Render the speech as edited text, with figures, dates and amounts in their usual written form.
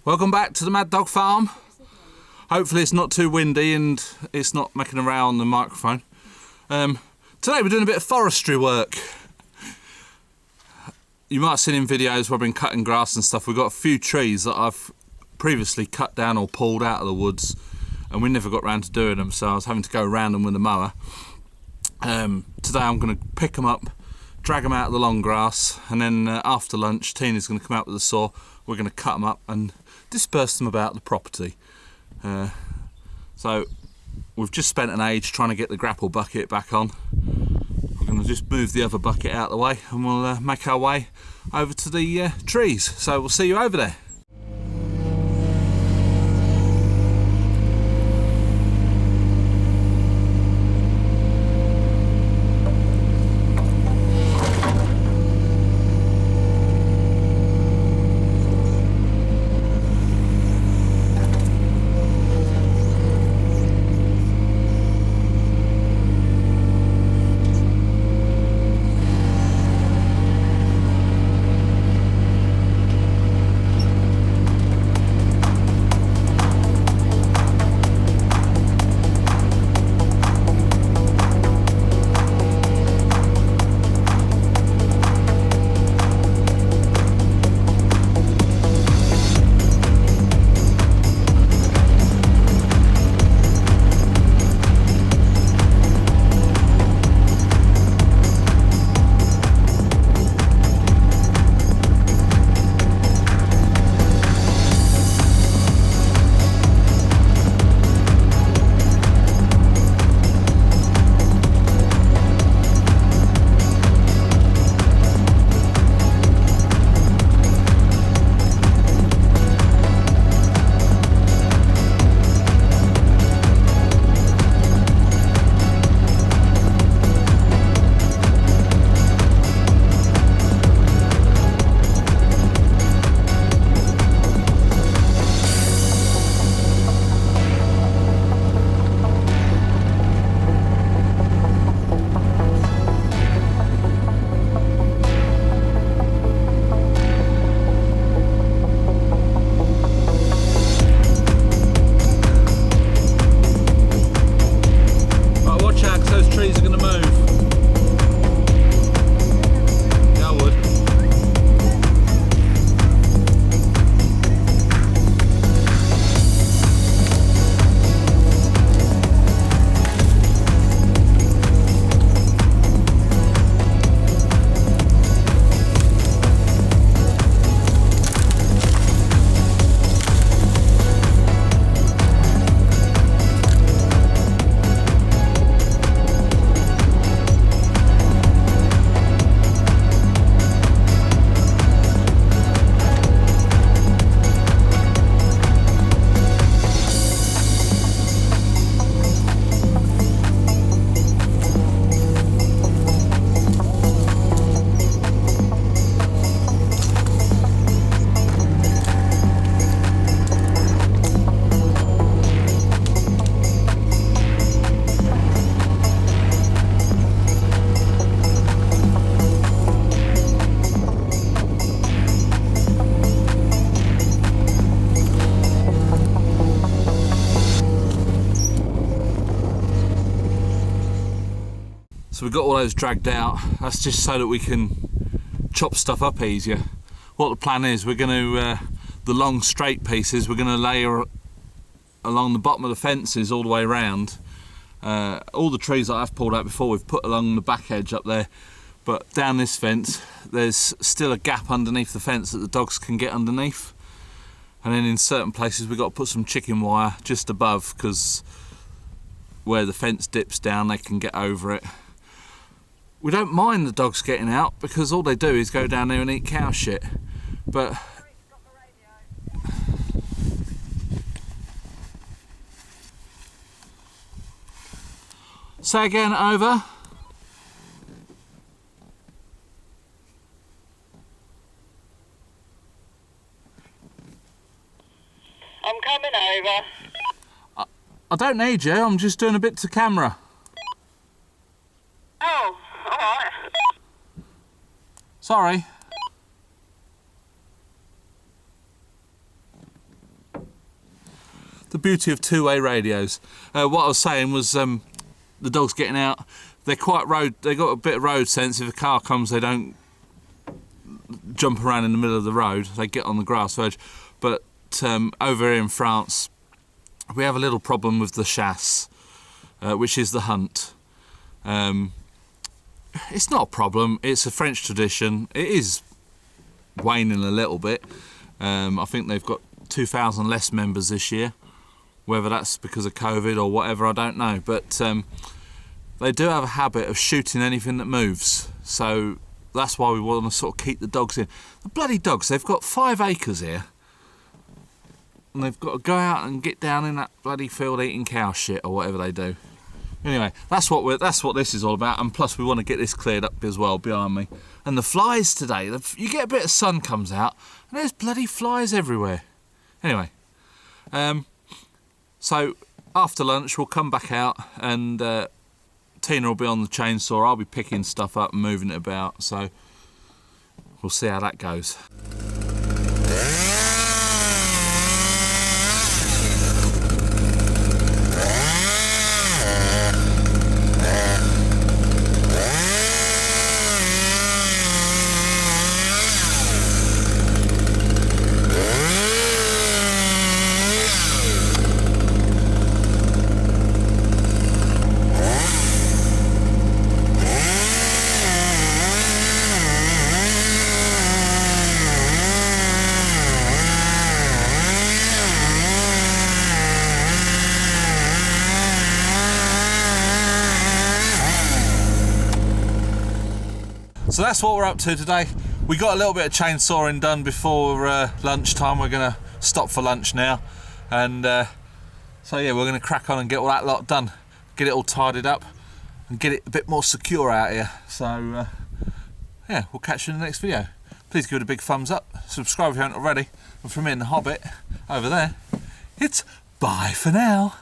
Welcome back to the Mad Dog Farm. Hopefully it's not too windy and it's not making a row on the microphone. Today we're doing a bit of forestry work. You might have seen in videos where I've been cutting grass and stuff. We've got a few trees that I've previously cut down or pulled out of the woods and we never got round to doing them, so I was having to go around them with a mower. Today I'm going to pick them up, drag them out of the long grass, and then after lunch Tina's going to come out with a saw. We're going to cut them up and disperse them about the property. So we've just spent an age trying to get the grapple bucket back on. We're going to just move the other bucket out of the way and we'll make our way over to the trees. So we'll see you over there. So we've got all those dragged out. That's just so that we can chop stuff up easier. What the plan is, we're going to, the long straight pieces, we're going to layer along the bottom of the fences all the way around. All the trees that I've pulled out before we've put along the back edge up there, but down this fence there's still a gap underneath the fence that the dogs can get underneath. And then in certain places we've got to put some chicken wire just above, because where the fence dips down they can get over it. We don't mind the dogs getting out because all they do is go down there and eat cow shit. But say again, over. I'm coming over. I don't need you, I'm just doing a bit to camera. Oh, alright. Sorry. the beauty of two-way radios. What I was saying was the dogs getting out. They're quite they got a bit of road sense. If a car comes, they don't jump around in the middle of the road. They get on the grass verge. But over here in France, we have a little problem with the chasse, which is the hunt. It's not a problem. It's a French tradition. It is waning a little bit. I think they've got 2,000 less members this year. Whether that's because of COVID or whatever, I don't know. But they do have a habit of shooting anything that moves. So that's why we want to sort of keep the dogs in. The bloody dogs, they've got 5 acres here. And they've got to go out and get down in that bloody field eating cow shit or whatever they do. Anyway, that's what this is all about. And plus we want to get this cleared up as well behind me. And the flies today, you get a bit of sun comes out and there's bloody flies everywhere. Anyway, so after lunch we'll come back out and Tina will be on the chainsaw. I'll be picking stuff up and moving it about, so we'll see how that goes. So that's what we're up to today. We got a little bit of chainsawing done before lunchtime. We're going to stop for lunch now. And so yeah, we're going to crack on and get all that lot done. Get it all tidied up and get it a bit more secure out here. So yeah, we'll catch you in the next video. Please give it a big thumbs up. Subscribe if you haven't already. And from me and the Hobbit over there, it's bye for now.